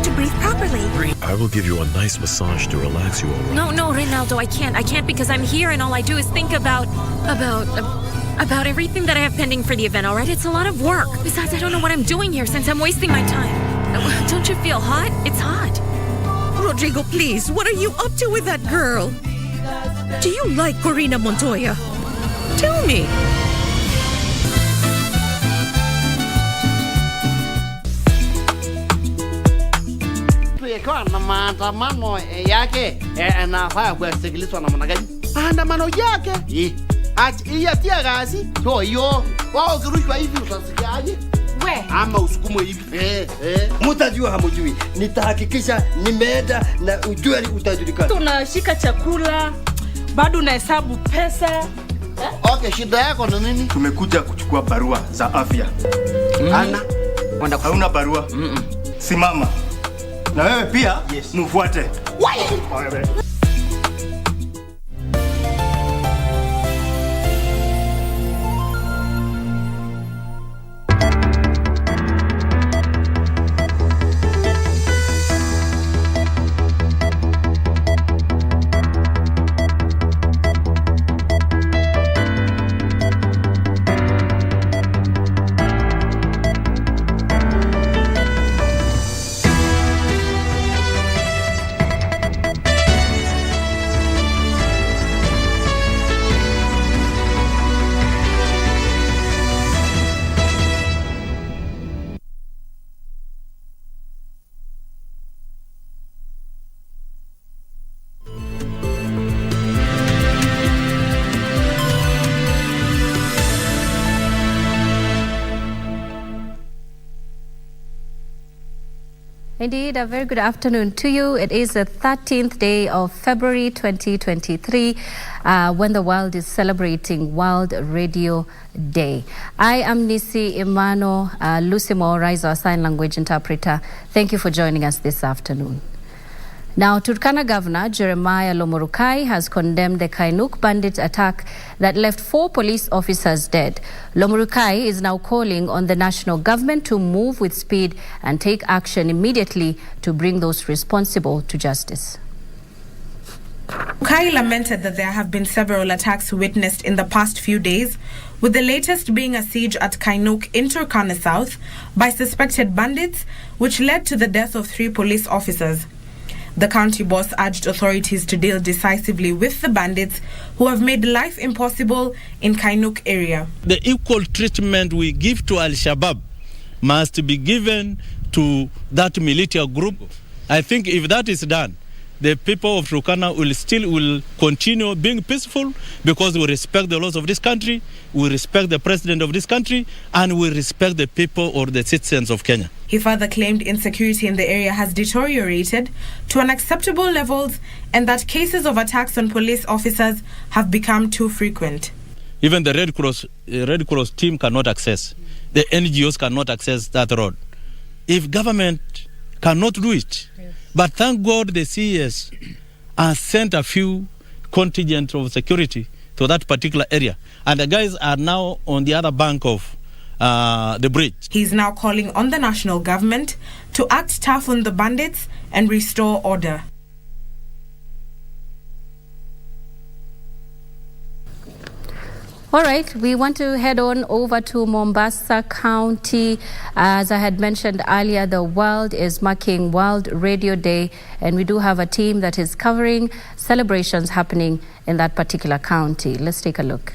to breathe properly. I will give you a nice massage to relax you, all right? No, Ronaldo, I can't because I'm here and all I do is think about everything that I have pending for the event, all right? It's a lot of work. Besides, I don't know what I'm doing here since I'm wasting my time. Don't you feel hot? It's hot. Rodrigo, please, what are you up to with that girl? Do you like Corina Montoya? Tell me. Na maandamano yake anafaa kusikilizwa namna gani? Maandamano yake iyatia gazi hiyo wao kirushwa hivi utasikiaje? Ama usukumwe hivi mtajua hamjui, nitahakikisha nimeenda na ujue utajulikana. Tunashika chakula bado unahesabu pesa. Okay, shida yako ni nini? Tumekuja kuchukua barua za afya. Ana hauna barua? Simama. Na wewe pia nufuate. Indeed, a very good afternoon to you. It is the 13th day of February 2023 when the world is celebrating World Radio Day. I am Nissie Imano, Lucy Moora is our sign language interpreter. Thank you for joining us this afternoon. Now, Turkana Governor Jeremiah Lomurukai has condemned the Kainuk bandit attack that left 4 police officers dead. Lomurukai is now calling on the national government to move with speed and take action immediately to bring those responsible to justice. Lomurukai lamented that there have been several attacks witnessed in the past few days, with the latest being a siege at Kainuk in Turkana South by suspected bandits, which led to the death of 3 police officers. The county boss urged authorities to deal decisively with the bandits who have made life impossible in Kainuk area. The equal treatment we give to Al-Shabaab must be given to that military group. I think if that is done, the people of Turkana will continue being peaceful because we respect the laws of this country, we respect the president of this country, and we respect the people or the citizens of Kenya. He further claimed insecurity in the area has deteriorated to unacceptable levels and that cases of attacks on police officers have become too frequent. Even the Red Cross team cannot access, the NGOs cannot access that road. If government cannot do it, but thank God the CES has sent a few contingent of security to that particular area. And the guys are now on the other bank of the bridge. He is now calling on the national government to act tough on the bandits and restore order. All right, we want to head on over to Mombasa County. As I had mentioned earlier, the world is marking World Radio Day, and we do have a team that is covering celebrations happening in that particular county. Let's take a look.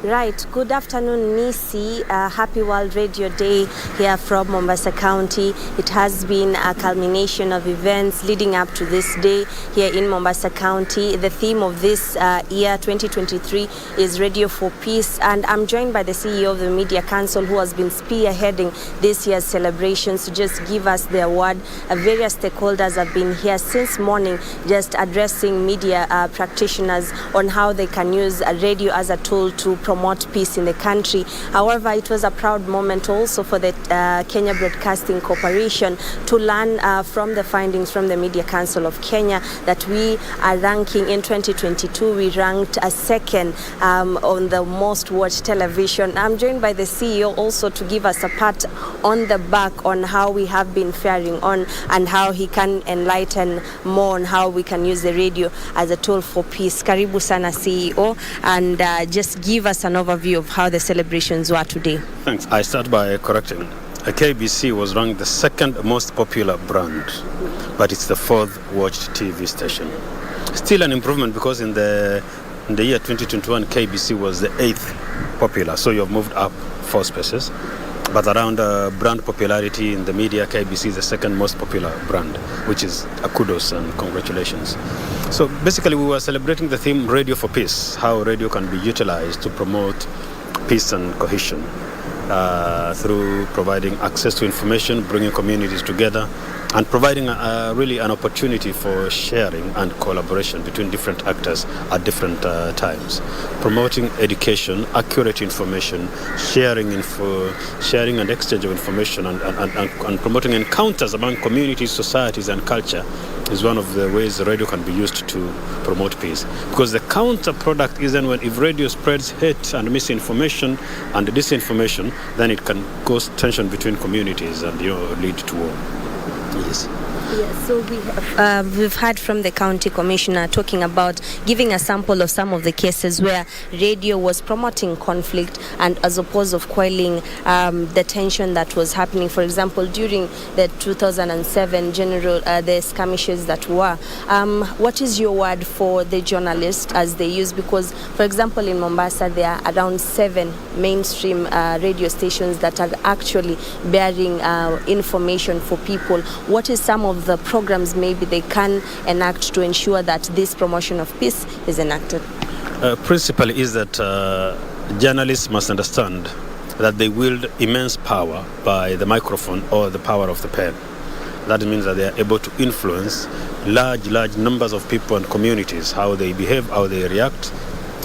Right. Good afternoon, Nissie. Happy World Radio Day here from Mombasa County. It has been a culmination of events leading up to this day here in Mombasa County. The theme of this year, 2023, is Radio for Peace. And I'm joined by the CEO of the Media Council, who has been spearheading this year's celebrations, to just give us their word. Various stakeholders have been here since morning, just addressing media practitioners on how they can use radio as a tool to promote peace in the country. However, it was a proud moment also for the Kenya Broadcasting Corporation to learn from the findings from the Media Council of Kenya that we are ranking in 2022. We ranked a second on the most watched television. I'm joined by the CEO also to give us a pat on the back on how we have been faring on and how he can enlighten more on how we can use the radio as a tool for peace. Karibu sana CEO, and just give us an overview of how the celebrations were today. Thanks. I start by correcting. KBC was ranked the second most popular brand, but it's the fourth watched TV station. Still an improvement because in the year 2021, KBC was the 8th popular, so you have moved up 4 spaces. But around brand popularity in the media, KBC is the second most popular brand, which is a kudos and congratulations. So basically we were celebrating the theme Radio for Peace, how radio can be utilized to promote peace and cohesion through providing access to information, bringing communities together, and providing really an opportunity for sharing and collaboration between different actors at different times. Promoting education, accurate information, sharing and exchange of information, and promoting encounters among communities, societies, and culture is one of the ways radio can be used to promote peace. Because the counter product is then if radio spreads hate and misinformation and disinformation, then it can cause tension between communities and lead to war. Yes. Yes, so we've heard from the county commissioner talking about giving a sample of some of the cases where radio was promoting conflict and as opposed of quelling the tension that was happening. For example, during the 2007 the skirmishes that were. What is your word for the journalists as they use? Because, for example, in Mombasa, there are around 7 mainstream radio stations that are actually bearing information for people. What is some of the programs maybe they can enact to ensure that this promotion of peace is enacted? Principally is that journalists must understand that they wield immense power by the microphone or the power of the pen. That means that they are able to influence large numbers of people and communities, how they behave, how they react,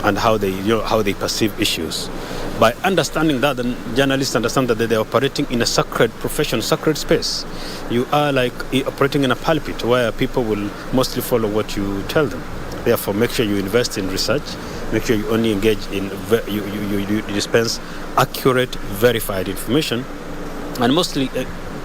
and how they perceive issues. By understanding that, the journalists understand that they are operating in a sacred profession, sacred space. You are like operating in a pulpit where people will mostly follow what you tell them. Therefore, make sure you invest in research. Make sure you only engage in you dispense accurate, verified information, and mostly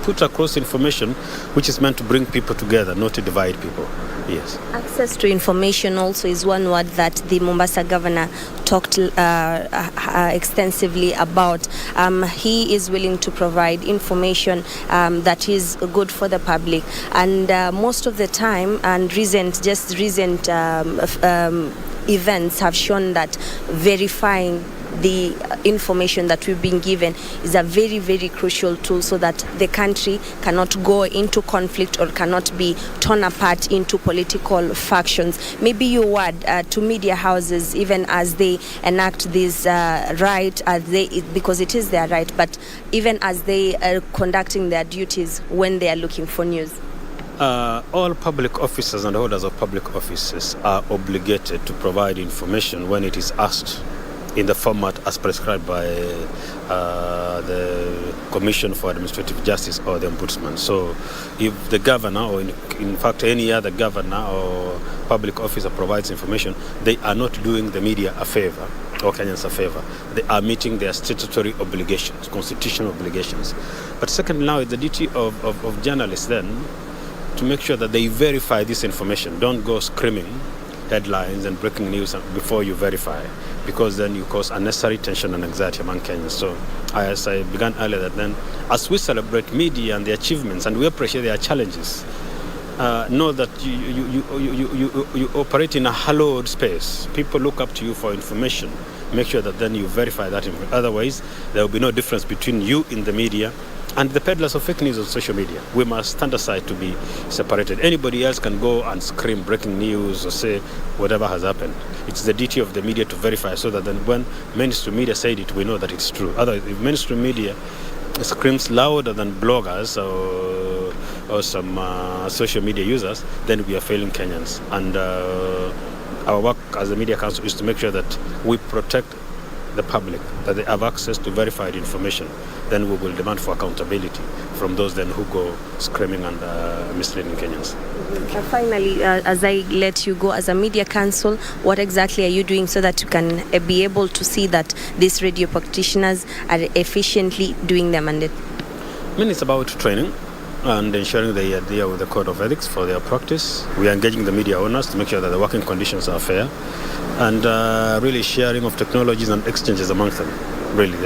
put across information which is meant to bring people together, not to divide people. Yes. Access to information also is one word that the Mombasa governor talked extensively about. He is willing to provide information that is good for the public, and most of the time, and recent events have shown that verifying the information that we've been given is a very, very crucial tool so that the country cannot go into conflict or cannot be torn apart into political factions. Maybe your word to media houses, even as they enact this right, because it is their right, but even as they are conducting their duties when they are looking for news. All public officers and holders of public offices are obligated to provide information when it is asked in the format as prescribed by the Commission for Administrative Justice or the Ombudsman. So if the governor, or in fact any other governor or public officer provides information, they are not doing the media a favor or Kenyans a favor. They are meeting their statutory obligations, constitutional obligations. But second, now it's the duty of journalists then to make sure that they verify this information. Don't go screaming headlines and breaking news before you verify, because then you cause unnecessary tension and anxiety among Kenyans. So as I began earlier, that then as we celebrate media and the achievements and we appreciate their challenges, know that you operate in a hallowed space. People look up to you for information. Make sure that then you verify that information. Otherwise, there will be no difference between you in the media and the peddlers of fake news on social media. We must stand aside to be separated. Anybody else can go and scream breaking news or say whatever has happened. It's the duty of the media to verify, so that then when mainstream media said it, we know that it's true. Otherwise, if mainstream media screams louder than bloggers or some social media users, then we are failing Kenyans. And our work as the Media Council is to make sure that we protect the public that they have access to verified information, then we will demand for accountability from those then who go screaming and misleading Kenyans. Finally, as I let you go, as a media council, what exactly are you doing so that you can be able to see that these radio practitioners are efficiently doing their mandate? I mean, it's about training and ensuring they adhere with the code of ethics for their practice. We are engaging the media owners to make sure that the working conditions are fair, and really sharing of technologies and exchanges amongst them. Really,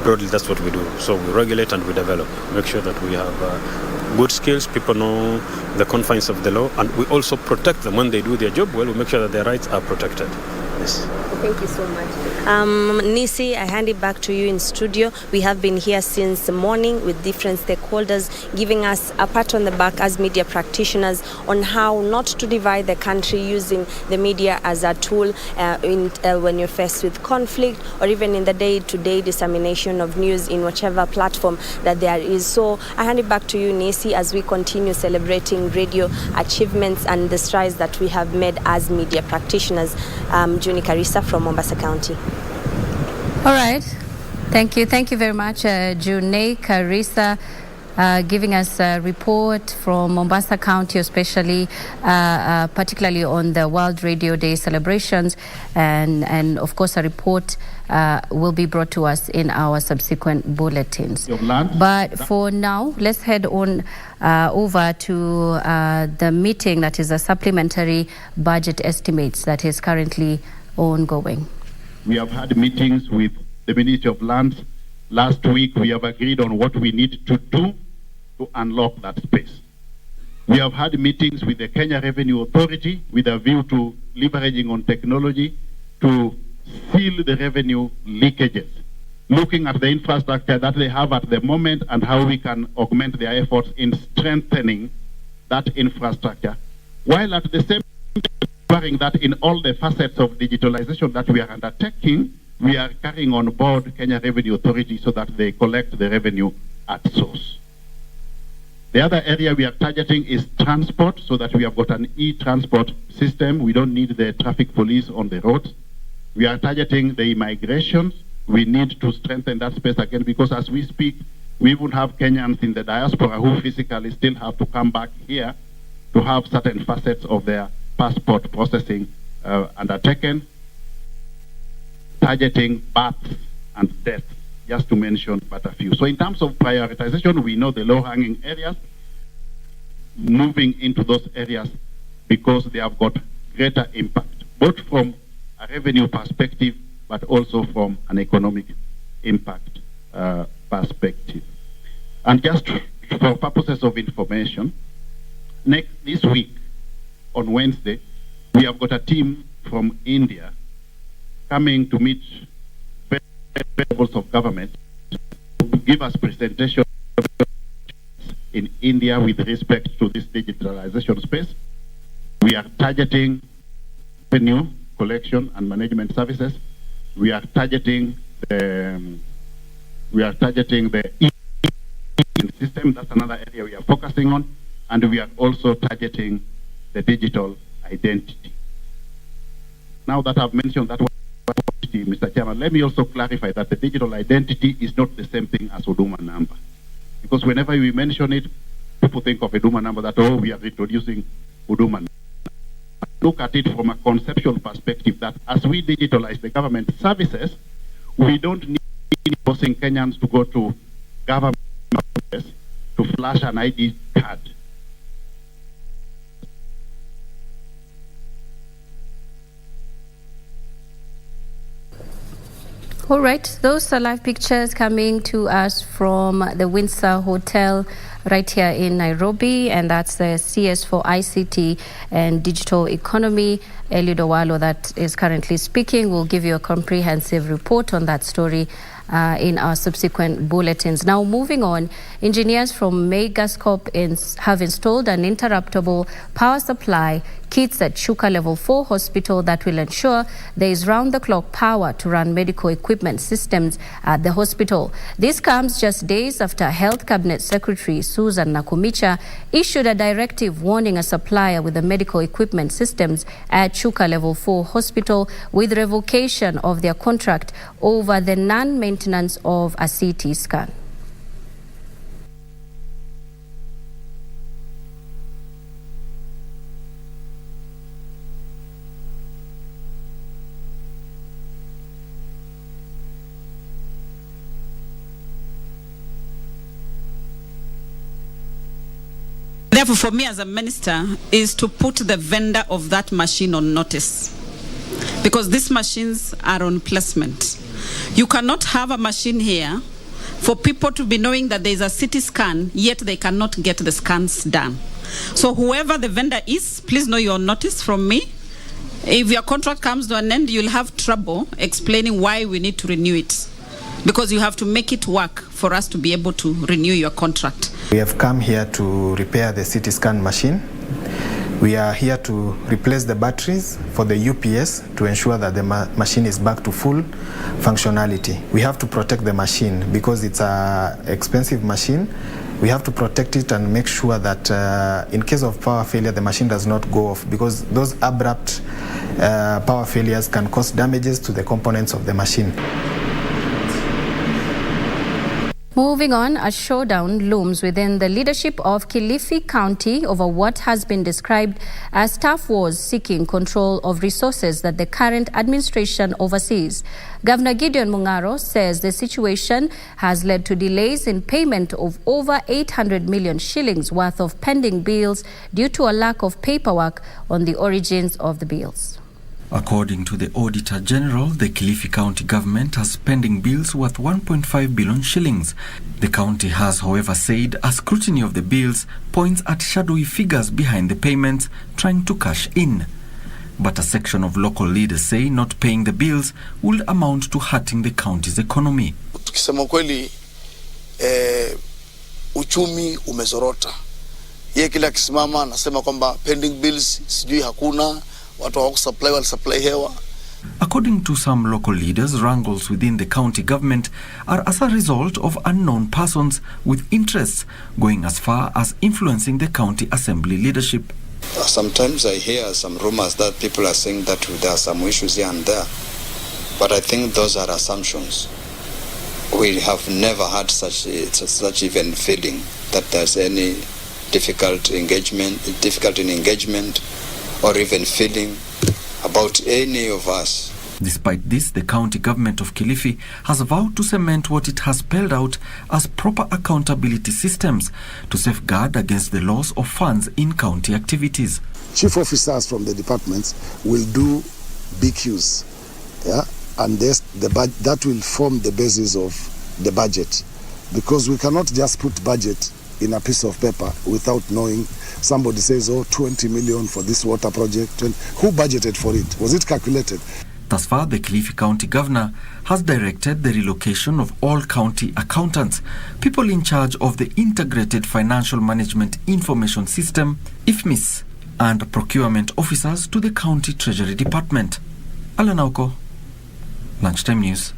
broadly, that's what we do. So we regulate and we develop, make sure that we have good skills, people know the confines of the law, and we also protect them when they do their job well. We make sure that their rights are protected. Yes. Thank you so much. Nissie, I hand it back to you in studio. We have been here since the morning with different stakeholders giving us a pat on the back as media practitioners on how not to divide the country using the media as a tool when you're faced with conflict or even in the day-to-day dissemination of news in whichever platform that there is. So I hand it back to you, Nissie, as we continue celebrating radio achievements and the strides that we have made as media practitioners. Juni Karisa from Mombasa County. All right. Thank you. Thank you very much, June Karisa, giving us a report from Mombasa County, especially particularly on the World Radio Day celebrations. And of course, a report will be brought to us in our subsequent bulletins. But for now, let's head on over to the meeting that is a supplementary budget estimates that is currently ongoing. We have had meetings with the Ministry of Lands. Last week, we have agreed on what we need to do to unlock that space. We have had meetings with the Kenya Revenue Authority with a view to leveraging on technology to seal the revenue leakages, looking at the infrastructure that they have at the moment and how we can augment their efforts in strengthening that infrastructure, while at the same time ensuring that in all the facets of digitalization that we are undertaking, we are carrying on board Kenya Revenue Authority so that they collect the revenue at source. The other area we are targeting is transport, so that we have got an e-transport system. We don't need the traffic police on the roads. We are targeting the immigration. We need to strengthen that space again, because as we speak, we even have Kenyans in the diaspora who physically still have to come back here to have certain facets of their passport processing undertaken, targeting births and deaths, just to mention but a few. So in terms of prioritization, we know the low-hanging areas, moving into those areas because they have got greater impact, both from a revenue perspective, but also from an economic impact perspective. And just for purposes of information, this week, on Wednesday, we have got a team from India coming to meet various levels of government to give us presentation in India with respect to this digitalization space. We are targeting revenue collection and management services. We are targeting the system. That's another area we are focusing on, and we are also targeting the digital identity. Now that I've mentioned that one, Mr. Chairman, let me also clarify that the digital identity is not the same thing as Huduma number. Because whenever we mention it, people think of a Huduma number that, oh, we are introducing Huduma number. Look at it from a conceptual perspective that as we digitalize the government services, we don't need forcing Kenyans to go to government offices to flash an ID card. All right, those are live pictures coming to us from the Windsor Hotel right here in Nairobi, and that's the CS for ICT and Digital Economy, Eliud Owalo, that is currently speaking. We'll give you a comprehensive report on that story in our subsequent bulletins. Now, moving on, engineers from Megascope have installed an interruptible power supply kits at Chuka Level 4 Hospital that will ensure there is round-the-clock power to run medical equipment systems at the hospital. This comes just days after Health Cabinet Secretary Susan Nakumicha issued a directive warning a supplier with the medical equipment systems at Chuka Level 4 Hospital with revocation of their contract over the non-maintenance of a CT scan. Therefore, for me as a minister, is to put the vendor of that machine on notice. Because these machines are on placement. You cannot have a machine here for people to be knowing that there is a CT scan, yet they cannot get the scans done. So whoever the vendor is, please know your notice from me. If your contract comes to an end, you'll have trouble explaining why we need to renew it. Because you have to make it work for us to be able to renew your contract. We have come here to repair the CT scan machine. We are here to replace the batteries for the UPS to ensure that the machine is back to full functionality. We have to protect the machine because it's an expensive machine. We have to protect it and make sure that in case of power failure, the machine does not go off, because those abrupt power failures can cause damages to the components of the machine. Moving on, a showdown looms within the leadership of Kilifi County over what has been described as tough wars seeking control of resources that the current administration oversees. Governor Gideon Mungaro says the situation has led to delays in payment of over 800 million shillings worth of pending bills due to a lack of paperwork on the origins of the bills. According to the Auditor General, the Kilifi County government has pending bills worth 1.5 billion shillings. The county has, however, said a scrutiny of the bills points at shadowy figures behind the payments trying to cash in. But a section of local leaders say not paying the bills will amount to hurting the county's economy. Tukisema kweli, uchumi umezorota. Yeye kila kisimama anasema kwamba pending bills sijui hakuna. According to some local leaders, wrangles within the county government are as a result of unknown persons with interests going as far as influencing the county assembly leadership. Sometimes I hear some rumors that people are saying that there are some issues here and there, but I think those are assumptions. We have never had such even feeling that there's any difficulty in engagement or even feeling about any of us. Despite this, the county government of Kilifi has vowed to cement what it has spelled out as proper accountability systems to safeguard against the loss of funds in county activities. Chief officers from the departments will do BQs, and that will form the basis of the budget, because we cannot just put budget in a piece of paper without knowing. Somebody says, 20 million for this water project. Who budgeted for it? Was it calculated? Thus far, the Kilifi County Governor has directed the relocation of all county accountants, people in charge of the Integrated Financial Management Information System, IFMIS, and procurement officers to the County Treasury Department. Alanauko, Lunchtime News.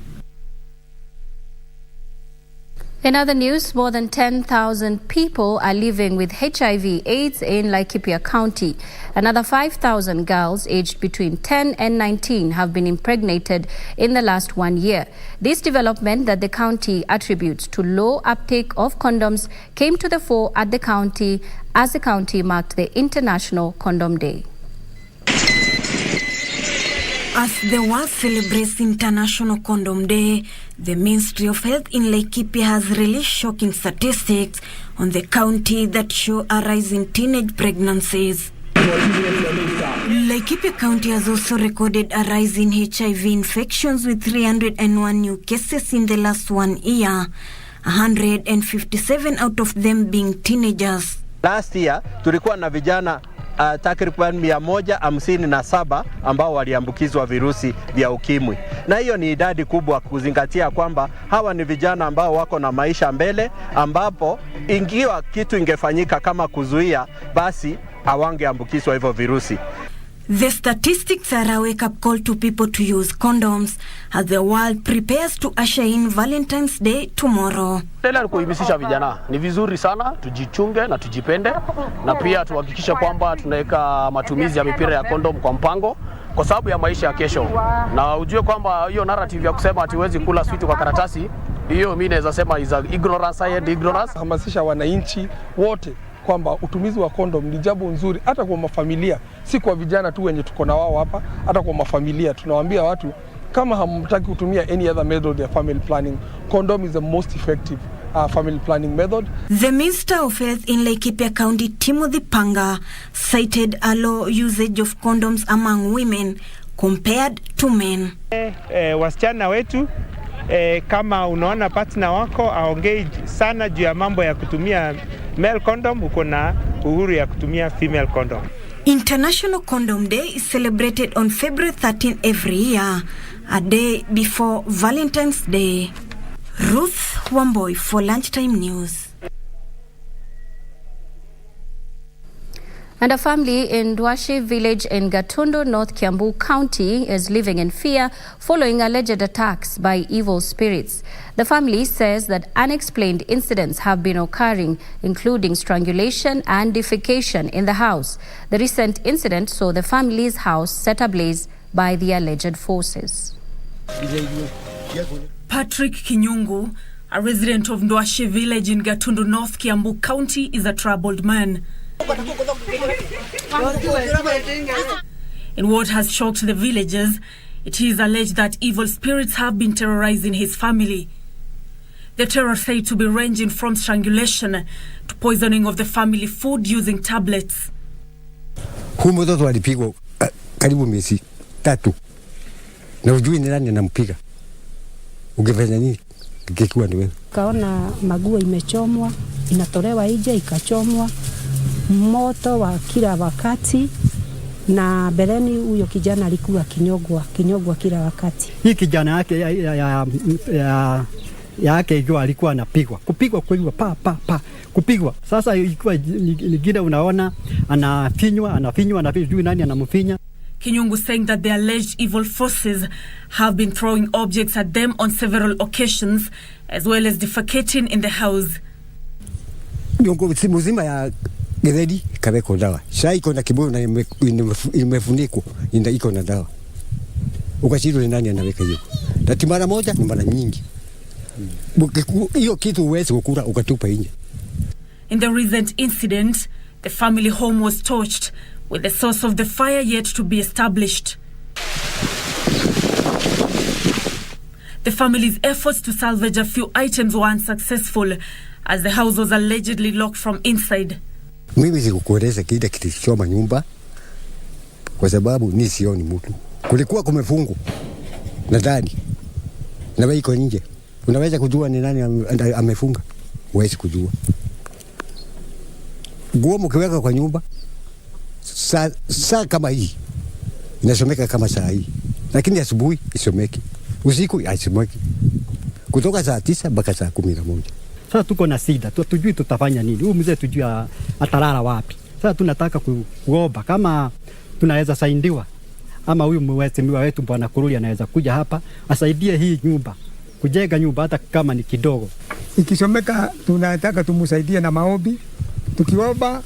In other news, more than 10,000 people are living with HIV/AIDS in Laikipia County. Another 5,000 girls aged between 10 and 19 have been impregnated in the last 1 year. This development that the county attributes to low uptake of condoms came to the fore at the county as the county marked the International Condom Day. As the world celebrates International Condom Day, the Ministry of Health in Laikipia has released shocking statistics on the county that show a rise in teenage pregnancies. Laikipia County has also recorded a rise in HIV infections with 301 new cases in the last 1 year, 157 out of them being teenagers. Last year, tulikuwa na vijana takriban 157 ambao waliambukizwa virusi vya ukimwi. Na hiyo ni idadi kubwa kuzingatia kwamba hawa ni vijana ambao wako na maisha mbele, ambapo ingiwa kitu ingefanyika kama kuzuia, basi hawangeambukizwa hivyo virusi. The statistics are a wake-up call to people to use condoms as the world prepares to usher in Valentine's Day tomorrow. Tena kuhimisisha vijana ni vizuri sana tujichunge na tujipende, na pia tuhakikishe kwamba tunaweka matumizi ya mipira ya kondom kwa mpango kwa sababu ya maisha ya kesho. Na ujue kwamba hiyo narrative ya kusema ati huwezi kula sweet kwa karatasi, hiyo mimi naweza sema is ignorance and ignorance. Hamasisha wananchi wote kwamba utumizi wa kondom ni jambo nzuri hata kwa mafamilia, si kwa vijana tu wenye tuko na wao hapa, hata kwa mafamilia. Tunawaambia watu kama hamtaki kutumia any other method ya family planning, condom is the most effective family planning method. The Minister of Health in Laikipia County, Timothy Panga, cited a low usage of condoms among women compared to men. Wasichana wetu kama unaona partner wako aongei sana juu ya mambo ya kutumia male condom, uko na uhuru ya kutumia female condom. International Condom Day is celebrated on February 13 every year, a day before Valentine's Day. Ruth Wamboy for Lunchtime News. And a family in Dwashi village in Gatundu, North Kiambu County is living in fear following alleged attacks by evil spirits. The family says that unexplained incidents have been occurring, including strangulation and defecation in the house. The recent incident saw the family's house set ablaze by the alleged forces. Patrick Kinyungu, a resident of Ndwashi village in Gatundu, North Kiambu County, is a troubled man. In what has shocked the villagers, it is alleged that evil spirits have been terrorizing his family. The terror said to be ranging from strangulation to poisoning of the family food using tablets. Huyu mtoto alipigwa karibu miezi 3. Na ujui ni nani anampiga. Ungefanya nini kikiwa ni wewe? Kaona maguo imechomwa, inatolewa nje ikachomwa. Moto wa kila wakati, na beleni huyo kijana alikuwa kinyogwa kila wakati. Hii kijana yake yake ikiwa alikuwa anapigwa. Kupigwa kupigwa. Sasa ilikuwa nyingine unaona anafinywa juu nani anamfinya. Kinyungu saying that the alleged evil forces have been throwing objects at them on several occasions as well as defecating in the house. Nyongo mzima ya Geredi kaweko dawa. Sasa iko na kibuyu na imefunikwa, iko na dawa. Ukashindwa ni nani anaweka hiyo. Tati mara moja ni mara nyingi. Hiyo kitu huwezi kukula ukatupa nje. In the recent incident, the family home was torched with the source of the fire yet to be established. The family's efforts to salvage a few items were unsuccessful as the house was allegedly locked from inside. Mimi sikukueleza kile kilichoma nyumba kwa sababu ni sioni mtu. Kulikuwa kumefungwa na ndani. Na wewe iko nje. Unaweza kujua ni nani amefunga? Huwezi kujua. Nguo mkiweka kwa nyumba saa kama hii inasomeka kama saa hii. Lakini asubuhi isomeki. Usiku haisomeki. Kutoka saa 9 mpaka saa 11. Sasa tuko na shida, tujui tutafanya nini. Huyu mzee tujui atalala wapi. Sasa tunataka kuomba kama tunaweza saidiwa, ama huyu mheshimiwa wetu Bwana Kuruli anaweza kuja hapa asaidie hii nyumba, kujenga nyumba hata kama ni kidogo. Ikisomeka tunataka tumsaidie na maombi. Tukiomba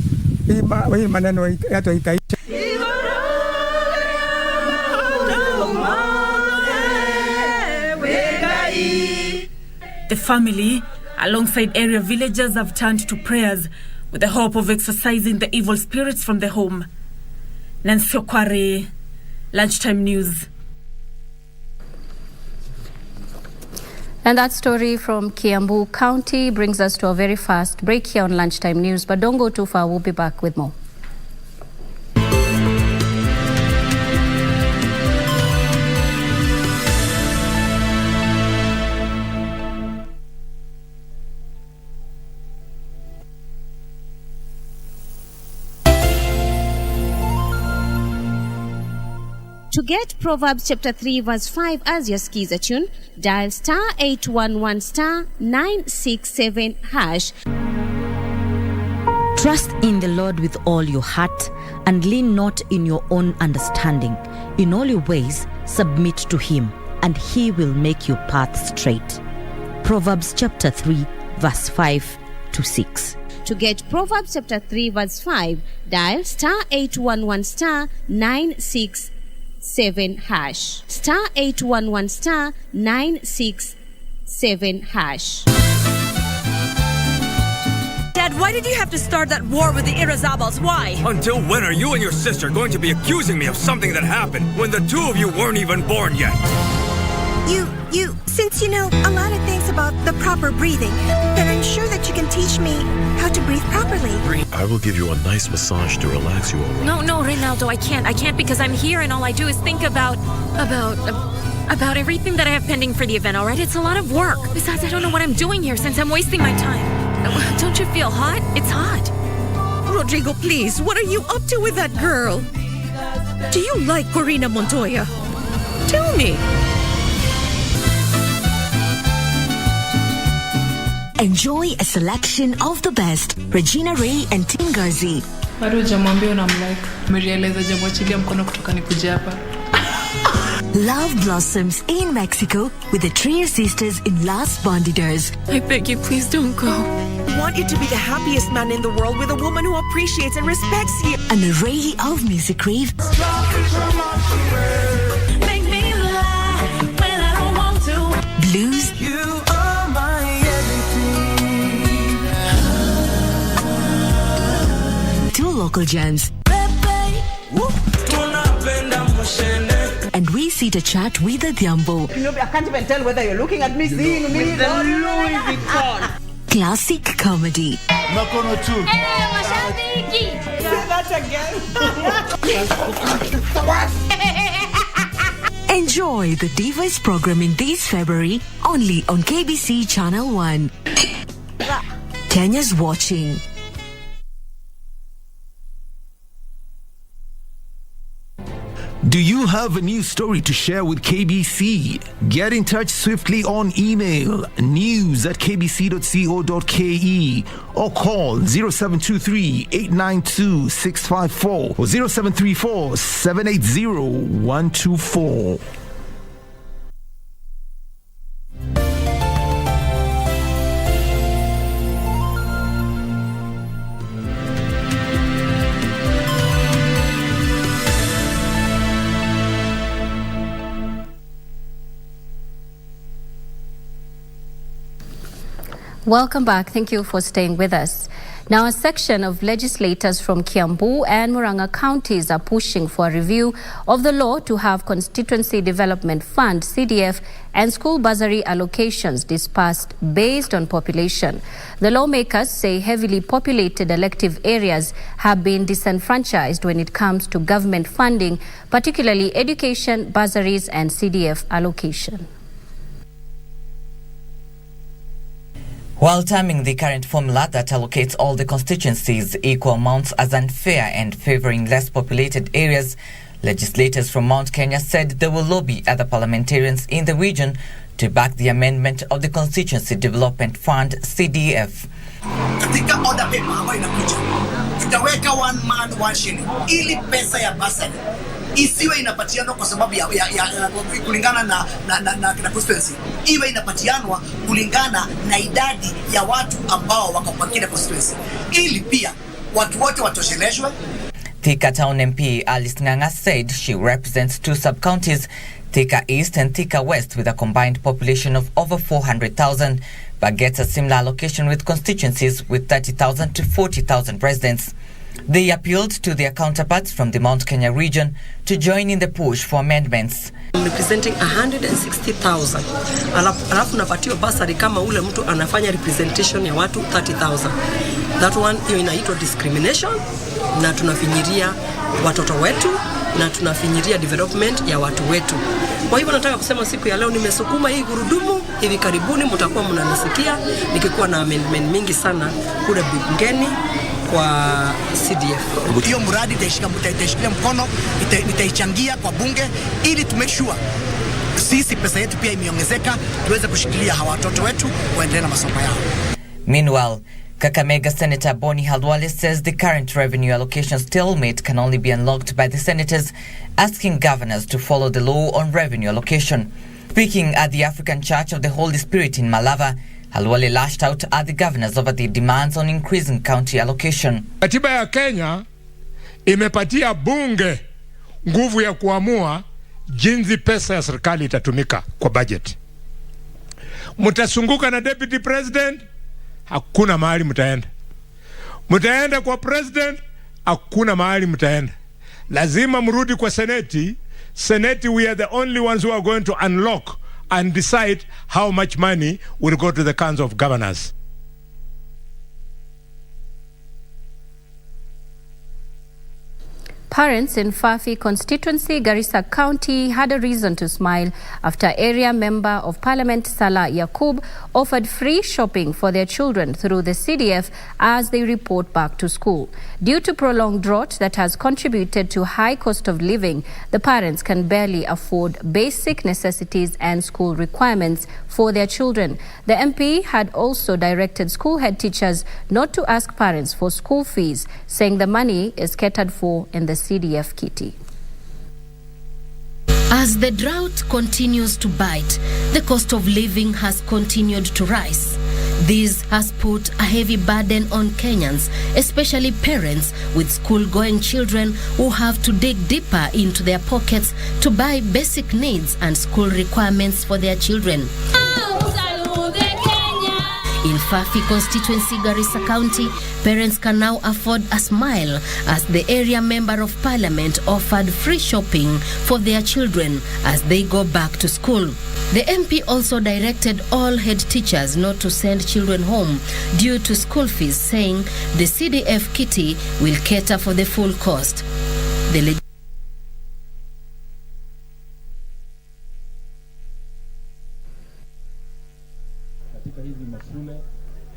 hii maneno yetu itaisha. The family, alongside area villagers, have turned to prayers with the hope of exorcising the evil spirits from the home. Nancy Okware, Lunchtime News. And that story from Kiambu County brings us to a very fast break here on Lunchtime News. But don't go too far, we'll be back with more. To get Proverbs chapter 3 verse 5 as your skiza tune, dial *811 *967 #. Trust in the Lord with all your heart and lean not in your own understanding. In all your ways, submit to him, and he will make your path straight. Proverbs chapter 3, verse 5 to 6. To get Proverbs chapter 3 verse 5, dial *811 *967 hash. *811 *967 hash. Dad, why did you have to start that war with the Irazabals? Why? Until when are you and your sister going to be accusing me of something that happened when the two of you weren't even born yet? Since you know a lot of things about the proper breathing, then I'm sure that you can teach me how to breathe properly. I will give you a nice massage to relax you all right. No, Ronaldo, I can't. I can't because I'm here and all I do is think about everything that I have pending for the event, all right? It's a lot of work. Besides, I don't know what I'm doing here since I'm wasting my time. Don't you feel hot? It's hot. Rodrigo, please, what are you up to with that girl? Do you like Corina Montoya? Tell me. Enjoy a selection of the best. Regina Ray and Tim Garzi. Bado hujamwambia unamlike. Umerealiza jamwachilia mkono kutoka nikuje hapa. Love blossoms in Mexico with the Trier sisters in Las Bandidas. I beg you, please don't go. I want you to be the happiest man in the world with a woman who appreciates and respects you. An array of music rave. Make me lie when I don't want to. Blues. You are my everything. Two local gems. And we sit to chat with the Kiambu. I can't even tell whether you're looking at me, seeing me. With the Louis Vuitton. Classic comedy. Makono too. Say that again. Enjoy the Divas programming this February only on KBC Channel 1. Kenya's watching. Do you have a news story to share with KBC? Get in touch swiftly on email news@kbc.co.ke or call 0723-892-654 or 0734-780-124. Welcome back. Thank you for staying with us. Now, a section of legislators from Kiambu and Murang'a counties are pushing for a review of the law to have Constituency Development Fund, CDF, and school bursary allocations dispersed based on population. The lawmakers say heavily populated elective areas have been disenfranchised when it comes to government funding, particularly education, bursaries, and CDF allocation. While terming the current formula that allocates all the constituencies equal amounts as unfair and favouring less populated areas, legislators from Mount Kenya said they will lobby other parliamentarians in the region to back the amendment of the Constituency Development Fund, CDF. Katika order paper ambayo inakuja tutaweka one man one shilling ili pesa ya basari isiwe inapatianwa kwa sababu ya kulingana na constituency, iwe inapatianwa kulingana na idadi ya watu ambao wako kwa kila constituency, ili pia watu wote watosheleshwe. Thika Town MP Alice Ng'ang'a said she represents two sub-counties, Thika East and Thika West, with a combined population of over 400,000, but gets a similar allocation with constituencies with 30,000 to 40,000 residents. They appealed to their counterparts from the Mount Kenya region to join in the push for amendments. Representing 160,000. Alafu napatiwa basari kama ule mtu anafanya representation ya watu 30,000. That one hiyo inaitwa discrimination, na tunafinyiria watoto wetu na tunafinyiria development ya watu wetu. Kwa hivyo nataka kusema siku ya leo nimesukuma hii gurudumu, hivi karibuni mtakuwa mnanisikia nikikuwa na amendment mingi sana kule bungeni kwa CDF. Hiyo mradi itaishikilia mkono, itaichangia kwa bunge ili to make sure sisi pesa yetu pia imeongezeka tuweze kushikilia hawa watoto wetu waendelee na masomo yao. Meanwhile, Kakamega Senator Boni Halwale says the current revenue allocation stalemate can only be unlocked by the senators, asking governors to follow the law on revenue allocation. Speaking at the African Church of the Holy Spirit in Malava, Halwale lashed out at the governors over the demands on increasing county allocation. Katiba ya Kenya imepatia bunge nguvu ya kuamua jinsi pesa ya serikali itatumika kwa budget. Mtasunguka na deputy president, hakuna mahali mtaenda. Mtaenda kwa president, hakuna mahali mtaenda. Lazima mrudi kwa seneti. Seneti, we are the only ones who are going to unlock and decide how much money will go to the Council of Governors. Parents in Fafi constituency, Garissa County, had a reason to smile after area member of Parliament Salah Yakub offered free shopping for their children through the CDF as they report back to school. Due to prolonged drought that has contributed to high cost of living, the parents can barely afford basic necessities and school requirements for their children. The MP had also directed school head teachers not to ask parents for school fees, saying the money is catered for in the CDF kitty. As the drought continues to bite, the cost of living has continued to rise. This has put a heavy burden on Kenyans, especially parents with school-going children who have to dig deeper into their pockets to buy basic needs and school requirements for their children. In Fafi constituency, Garissa County, parents can now afford a smile as the area member of parliament offered free shopping for their children as they go back to school. The MP also directed all head teachers not to send children home due to school fees, saying the CDF kitty will cater for the full cost.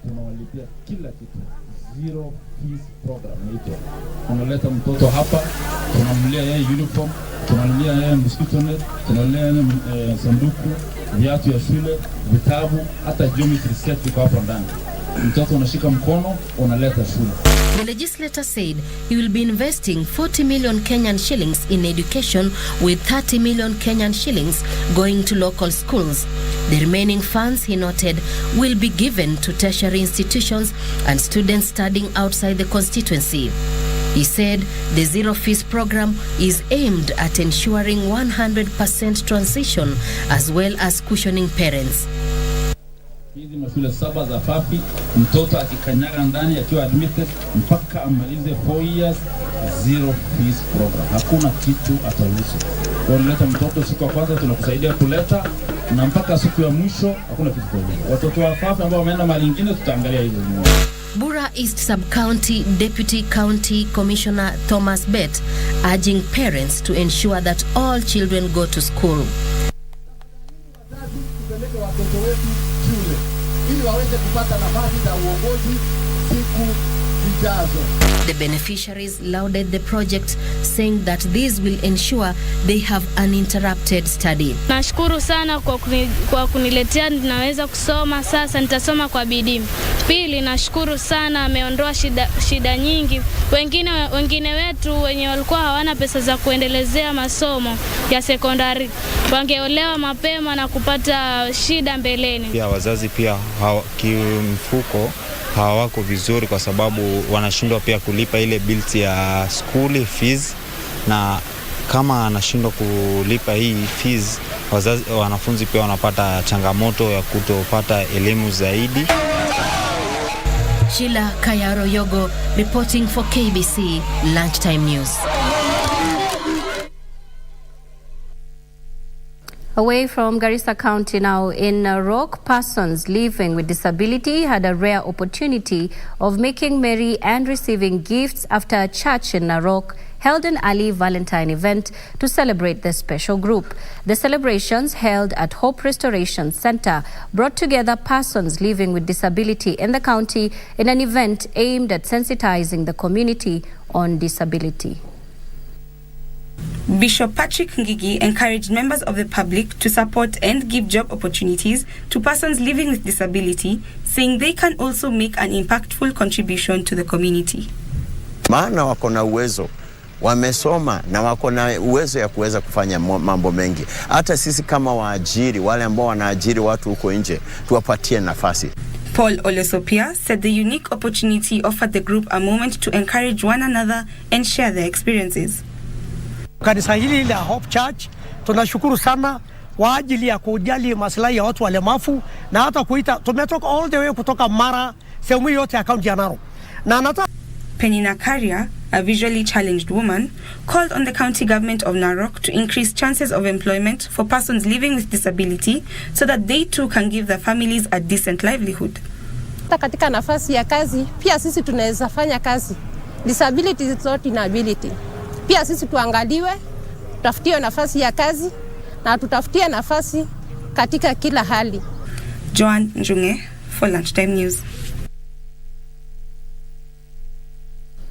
Tunawalipia kila kitu, zero fees program hiyo. Tunaleta mtoto hapa, tunamlia yeye uniform, tunamlia yeye mosquito net, tunamlia yeye sanduku, viatu ya shule, vitabu, hata geometry set iko hapo ndani. Mtoto unashika mkono, unaleta shule. The legislator said he will be investing 40 million Kenyan shillings in education, with 30 million Kenyan shillings going to local schools. The remaining funds, he noted, will be given to tertiary institutions and students studying outside the constituency. He said the zero fees program is aimed at ensuring 100% transition as well as cushioning parents. Hizi mashule 7 za Fafi, mtoto akikanyaga ndani akiwa admitted mpaka amalize 4 years, zero fees program. Hakuna kitu ataruhusu. Unaleta mtoto siku ya kwanza tunakusaidia kuleta, na mpaka siku ya mwisho hakuna kitu ataruhusu. Watoto wa Fafi ambao wameenda mahali nyingine tutaangalia hizo. Bura East Sub-County Deputy County Commissioner Thomas Bett urging parents to ensure that all children go to school. The beneficiaries lauded the project, saying that this will ensure they have uninterrupted study. Nashukuru sana kwa kuniletea ninaweza kusoma, sasa nitasoma kwa bidii. Pili, nashukuru sana ameondoa shida nyingi. Wengine wetu wenye walikuwa hawana pesa za kuendelezea masomo ya sekondari wangeolewa mapema na kupata shida mbeleni. Pia wazazi pia kimfuko hawako vizuri kwa sababu wanashindwa pia kulipa ile bills ya school fees, na kama anashindwa kulipa hii fees, wanafunzi pia wanapata changamoto ya kutopata elimu zaidi. Sheila Kayaro Yogo reporting for KBC Lunchtime News. Away from Garissa County now, in Narok, persons living with disability had a rare opportunity of making merry and receiving gifts after a church in Narok held an early Valentine event to celebrate the special group. The celebrations, held at Hope Restoration Center, brought together persons living with disability in the county in an event aimed at sensitizing the community on disability. Bishop Patrick Ngigi encouraged members of the public to support and give job opportunities to persons living with disability, saying they can also make an impactful contribution to the community. Maana wako na uwezo, wamesoma na wako na uwezo ya kuweza kufanya mambo mengi. Hata sisi kama waajiri, wale ambao wanaajiri watu huko nje, tuwapatie nafasi. Paul Olesopia said the unique opportunity offered the group a moment to encourage one another and share their experiences. Kanisa hili la Hope Church tunashukuru sana kwa ajili ya kujali maslahi ya watu walemavu na hata kuita tumetoka all the way kutoka Mara sehemu yote ya kaunti ya Narok. Na anata Penina Karia, a visually challenged woman, called on the county government of Narok to increase chances of employment for persons living with disability so that they too can give their families a decent livelihood. Katika nafasi ya kazi, pia sisi tunaweza fanya kazi. Disability is not inability. Pia sisi tuangaliwe, tutafutie nafasi ya kazi na tutafutie nafasi katika kila hali. Joan Njunge for Lunchtime News.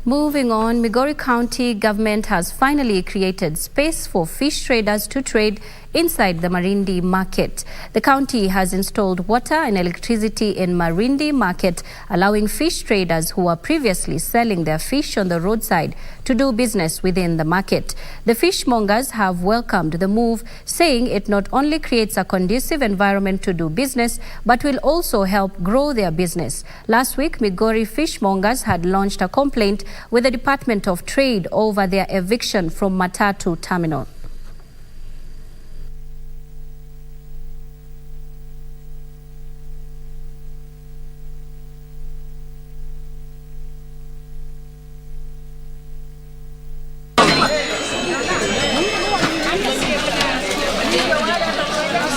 Moving on, Migori County government has finally created space for fish traders to trade inside the Marindi market. The county has installed water and electricity in Marindi market, allowing fish traders who were previously selling their fish on the roadside to do business within the market. The fishmongers have welcomed the move, saying it not only creates a conducive environment to do business, but will also help grow their business. Last week, Migori fishmongers had launched a complaint with the Department of Trade over their eviction from Matatu terminal.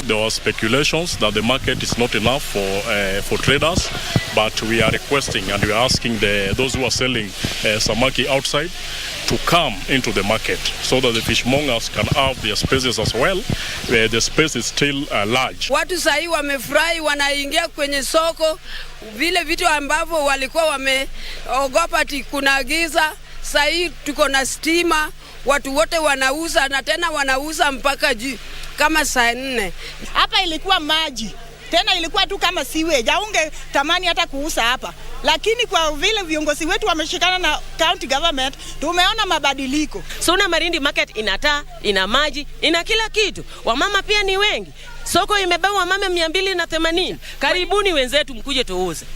There were speculations that the market is not enough for traders, but we are requesting and we are asking those who are selling samaki outside to come into the market so that the fishmongers can have their spaces as well, where the space is still large. Watu sahi wamefurahi, wanaingia kwenye soko, vile vitu ambavyo walikuwa wameogopa ati kuna giza, sahi tuko na stima, watu wote wanauza na tena wanauza mpaka juu kama saa 4. Hapa ilikuwa maji, tena ilikuwa tu kama sewage. Haunge tamani hata kuuza hapa. Lakini kwa vile viongozi wetu wameshikana na county government, tumeona mabadiliko. So na Marindi market ina taa, ina maji, ina kila kitu. Wamama pia ni wengi. Soko imebeba wamama 280. Karibuni wenzetu mkuje tuuze.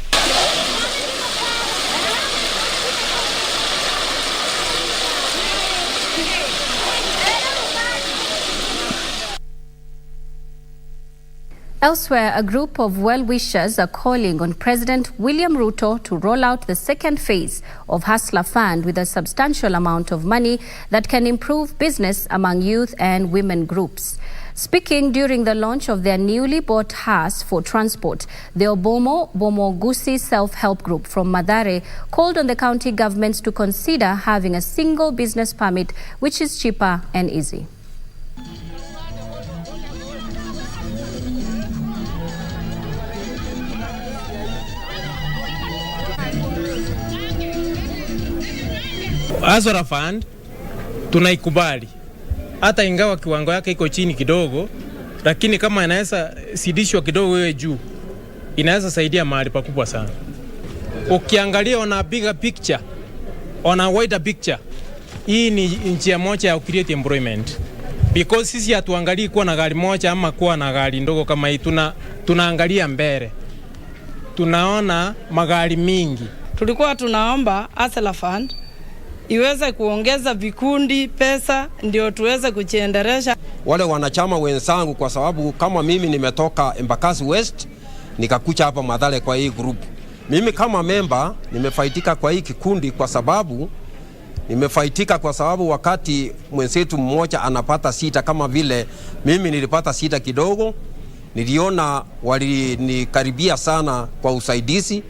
Elsewhere, a group of well-wishers are calling on President William Ruto to roll out the second phase of Hustler Fund with a substantial amount of money that can improve business among youth and women groups. Speaking during the launch of their newly bought house for transport, the Bomo Gusi Self-Help Group from Mathare called on the county governments to consider having a single business permit, which is cheaper and easy. Hustler Fund tunaikubali, hata ingawa kiwango yake iko chini kidogo, lakini kama inaweza sidishwa kidogo wewe juu, inaweza saidia mahali pakubwa sana. Ukiangalia on a bigger picture, on a wider picture, hii ni njia moja ya create employment, because sisi hatuangalii kuwa na gari moja ama kuwa na gari ndogo kama hii, tunaangalia mbele, tunaona magari mingi. Tulikuwa tunaomba Hustler Fund iweze kuongeza vikundi pesa ndio tuweze kujiendelesha. Wale wanachama wenzangu, kwa sababu kama mimi nimetoka Embakasi West nikakuja hapa Mathare kwa hii group. Mimi kama member nimefaitika kwa hii kikundi kwa sababu wakati mwenzetu mmoja anapata sita kama vile mimi nilipata sita kidogo, niliona walinikaribia sana kwa usaidizi.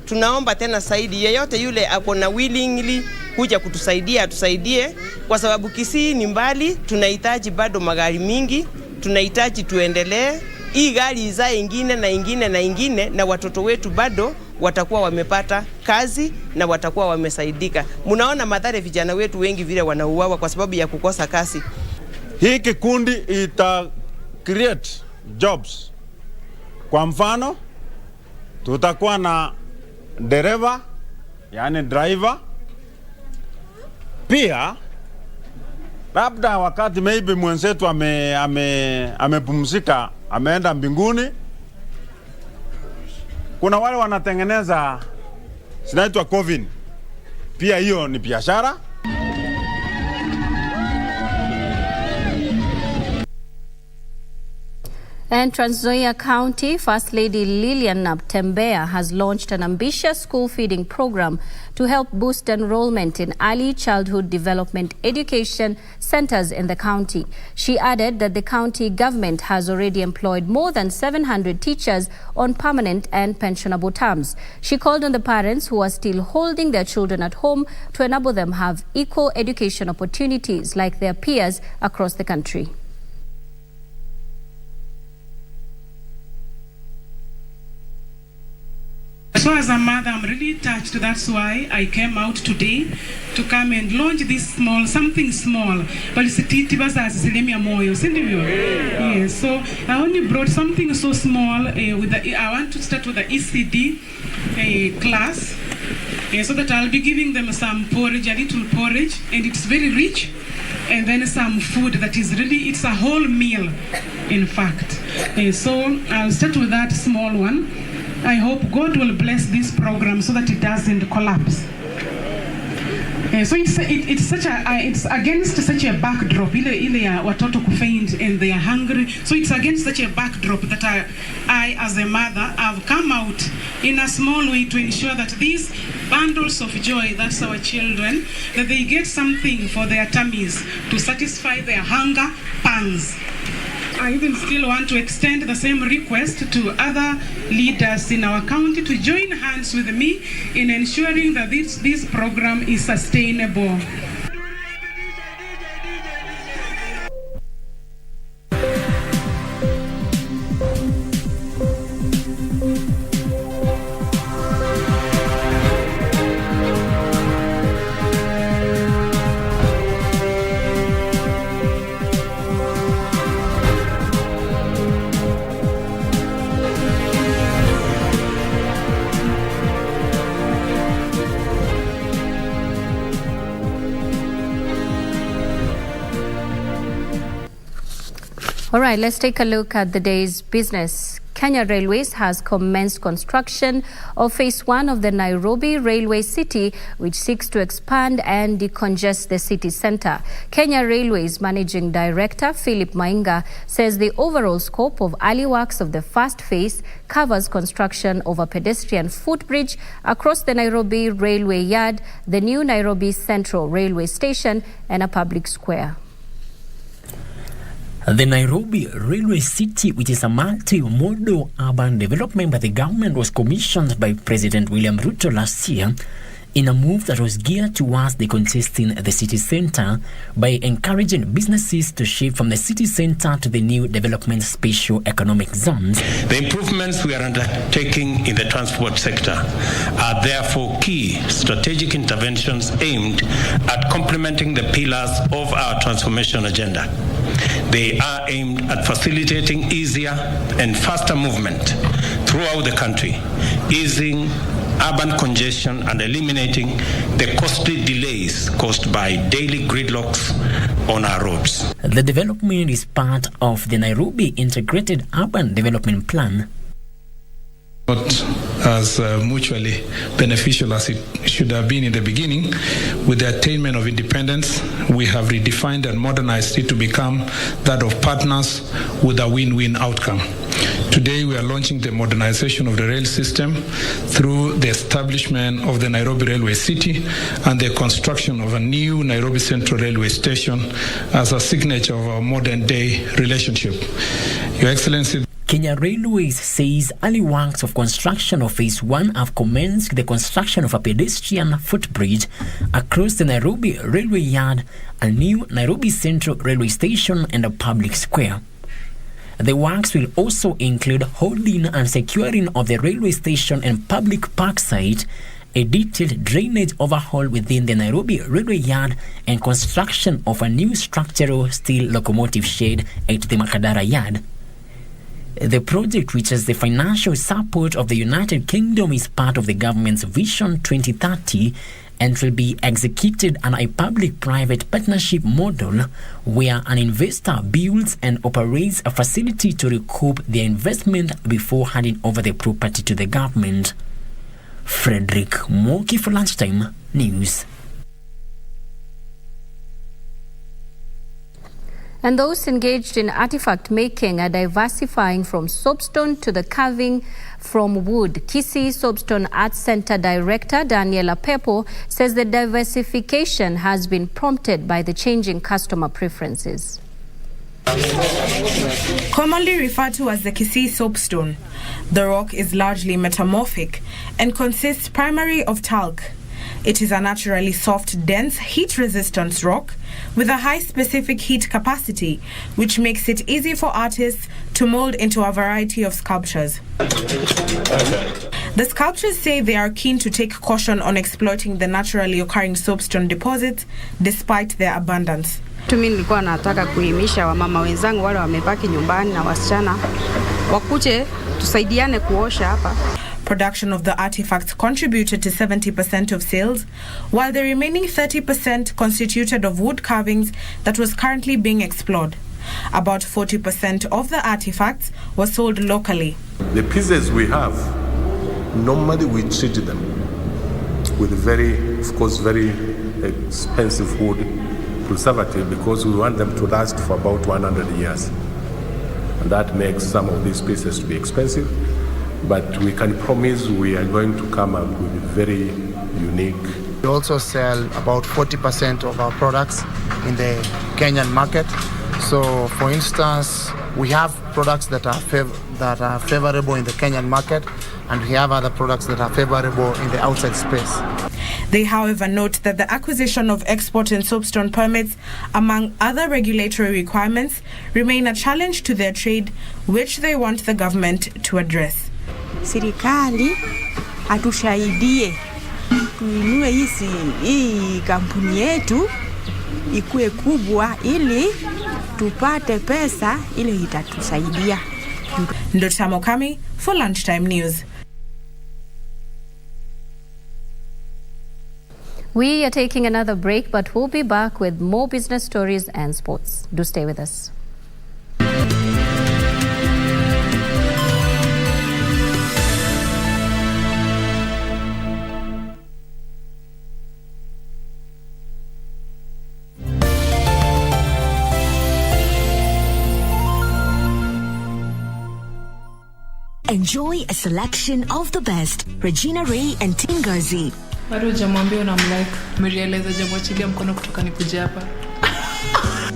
Tunaomba tena saidi yeyote yule ako na willingly kuja kutusaidia atusaidie, kwa sababu Kisii ni mbali, tunahitaji bado magari mingi, tunahitaji tuendelee. Hii gari izae ingine na ingine na ingine, na watoto wetu bado watakuwa wamepata kazi na watakuwa wamesaidika. Munaona madhara vijana wetu wengi vile wanauawa kwa sababu ya kukosa kazi. Hii kikundi ita create jobs. Kwa mfano, tutakuwa na dereva, yani driver. Pia labda wakati maybe mwenzetu amepumzika, ameenda mbinguni, kuna wale wanatengeneza zinaitwa coven. Pia hiyo ni biashara. And Trans Nzoia County First Lady Lilian Naptembea has launched an ambitious school feeding program to help boost enrollment in early childhood development education centers in the county. She added that the county government has already employed more than 700 teachers on permanent and pensionable terms. She called on the parents who are still holding their children at home to enable them have equal education opportunities like their peers across the country. So as a mother, I'm really touched. That's why I came out today to come and launch this something small. But it's yes, so I only brought something so small. I want to start with the ECD class, so that I'll be giving them some porridge, a little porridge, and it's very rich. And then some food that is really, it's a whole meal, in fact. So I'll start with that small one. I hope God will bless this program so that it doesn't collapse. So it's against such a backdrop. Ile watoto kufaint and they are hungry. So it's against such a backdrop that I as a mother have come out in a small way to ensure that these bundles of joy, that's our children, that they get something for their tummies to satisfy their hunger pangs. I even still want to extend the same request to other leaders in our county to join hands with me in ensuring that this program is sustainable. All right, let's take a look at the day's business. Kenya Railways has commenced construction of Phase 1 of the Nairobi Railway City, which seeks to expand and decongest the city centre. Kenya Railways Managing Director Philip Mainga says the overall scope of early works of the first phase covers construction of a pedestrian footbridge across the Nairobi Railway Yard, the new Nairobi Central Railway Station, and a public square. The Nairobi Railway City, which is a multi-modal urban development by the government, was commissioned by President William Ruto last year in a move that was geared towards decongesting the city centre by encouraging businesses to shift from the city centre to the new development special economic zones. The improvements we are undertaking in the transport sector are therefore key strategic interventions aimed at complementing the pillars of our transformation agenda. They are aimed at facilitating easier and faster movement throughout the country, easing urban congestion and eliminating the costly delays caused by daily gridlocks on our roads. The development is part of the Nairobi Integrated Urban Development Plan. Not as mutually beneficial as it should have been in the beginning. With the attainment of independence, we have redefined and modernized it to become that of partners with a win-win outcome. Today, we are launching the modernization of the rail system through the establishment of the Nairobi Railway City and the construction of a new Nairobi Central Railway Station as a signature of our modern-day relationship. Your Excellency, Kenya Railways says early works of construction of Phase 1 have commenced with the construction of a pedestrian footbridge across the Nairobi Railway Yard, a new Nairobi Central Railway Station, and a public square. The works will also include holding and securing of the railway station and public park site, a detailed drainage overhaul within the Nairobi railway yard, and construction of a new structural steel locomotive shed at the Makadara yard. The project, which has the financial support of the United Kingdom, is part of the government's Vision 2030 and will be executed on a public-private partnership model where an investor builds and operates a facility to recoup their investment before handing over the property to the government. Frederick Moki for Lunchtime News. And those engaged in artifact making are diversifying from soapstone to the carving from wood. Kisii Soapstone Arts Center Director Daniela Pepo says the diversification has been prompted by the changing customer preferences. Commonly referred to as the Kisii soapstone, the rock is largely metamorphic and consists primarily of talc. It is a naturally soft, dense, heat-resistant rock with a high specific heat capacity, which makes it easy for artists to mold into a variety of sculptures. The sculptors say they are keen to take caution on exploiting the naturally occurring soapstone deposits despite their abundance. Mimi nilikuwa nataka kuhimisha wamama wenzangu wale wamebaki nyumbani na wasichana wakuje tusaidiane kuosha hapa. Production of the artifacts contributed to 70% of sales, while the remaining 30% constituted of wood carvings that was currently being explored. About 40% of the artifacts were sold locally. The pieces we have, normally we treat them with very expensive wood preservative because we want them to last for about 100 years. And that makes some of these pieces to be expensive. But we can promise we are going to come up with very unique. We also sell about 40% of our products in the Kenyan market. So, for instance, we have products that are favorable in the Kenyan market, and we have other products that are favorable in the outside space. They, however, note that the acquisition of export and soapstone permits, among other regulatory requirements, remain a challenge to their trade, which they want the government to address. Serikali atusaidie tuinue hii kampuni yetu ikue kubwa ili tupate pesa ile itatusaidia. Ndota Mokami for Lunchtime News. We are taking another break, but we'll be back with more business stories and sports. Do stay with us. Enjoy a selection of the best. Regina Ray and Tingazi. Bado hujamwambia unamlike. Umerealize jamwachilia mkono kutoka nikuje hapa.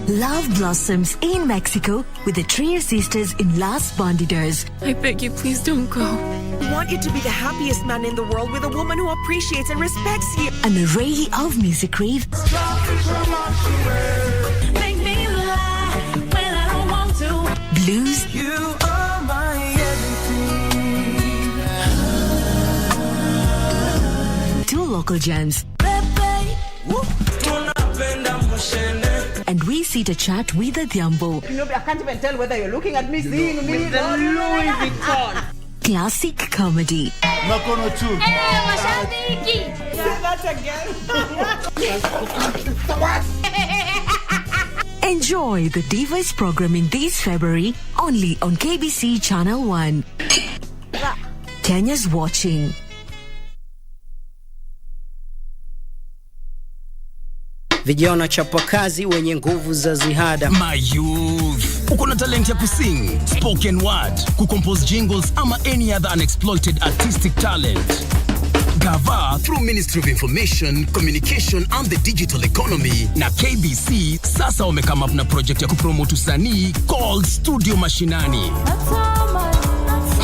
Love blossoms in Mexico with the Trier sisters in Las Bandidas. I beg you, please don't go. We want you to be the happiest man in the world with a woman who appreciates and respects you. An array of music rave. Make me lie when I don't want to. Blues. You are my everything. Two local gems. And we sit to chat with the Kiambu. I can't even tell whether you're looking at me, seeing me, with the Louis Vuitton. Classic comedy. Makono too. Hey, mashabiki. Say that again. Enjoy the Divas programming this February only on KBC Channel 1. Kenya's watching. Vijana chapakazi wenye nguvu za ziada. My youth, uko na talent ya kusing, spoken word, kucompose jingles ama any other unexploited artistic talent. Gava through Ministry of Information, Communication and the Digital Economy na KBC sasa wamekama up na project ya kupromote usanii called Studio Mashinani.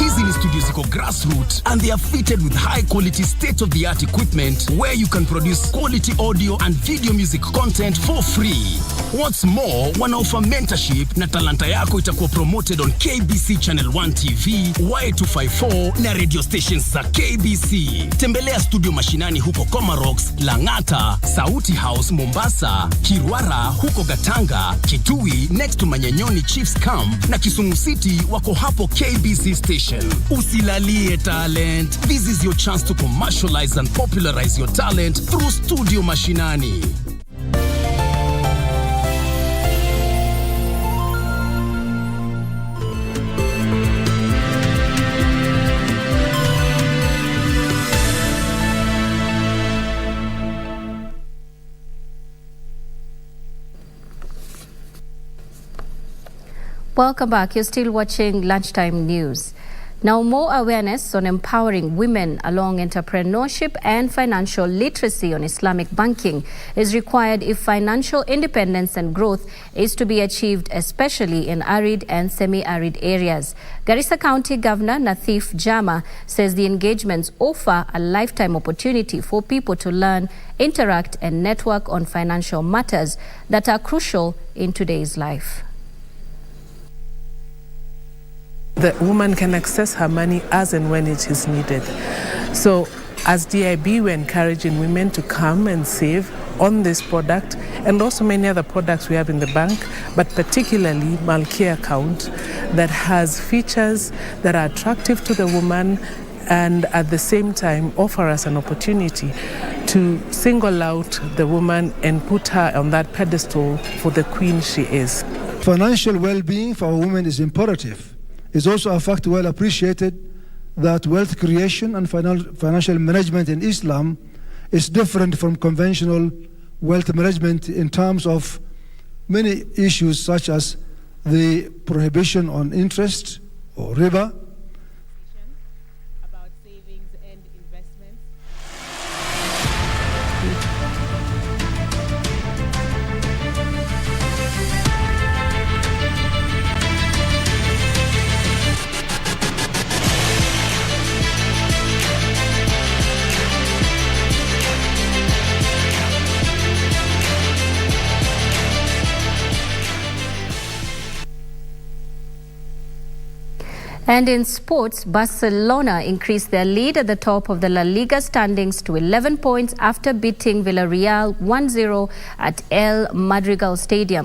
Hizi ni studios ziko grassroots and they are fitted with high quality state-of-the-art equipment where you can produce quality audio and video music content for free. What's more, wanaoffer mentorship na talanta yako itakuwa promoted on KBC Channel 1 TV, Y254 na radio stations za KBC. Tembelea studio mashinani huko Comarox, Langata, Sauti House Mombasa, Kirwara huko Gatanga, Kitui next to Manyanyoni Chiefs Camp na Kisumu City wako hapo KBC station. Usilalie talent. This is your chance to commercialize and popularize your talent through studio mashinani. Welcome back. You're still watching Lunchtime News. Now, more awareness on empowering women along entrepreneurship and financial literacy on Islamic banking is required if financial independence and growth is to be achieved, especially in arid and semi-arid areas. Garissa County Governor Nathif Jama says the engagements offer a lifetime opportunity for people to learn, interact and network on financial matters that are crucial in today's life. The woman can access her money as and when it is needed. So as DIB, we're encouraging women to come and save on this product and also many other products we have in the bank, but particularly Malkia account that has features that are attractive to the woman and at the same time offer us an opportunity to single out the woman and put her on that pedestal for the queen she is. Financial well-being for our women is imperative. It's also a fact well appreciated that wealth creation and financial management in Islam is different from conventional wealth management in terms of many issues such as the prohibition on interest or riba. And in sports, Barcelona increased their lead at the top of the La Liga standings to 11 points after beating Villarreal 1-0 at El Madrigal Stadium.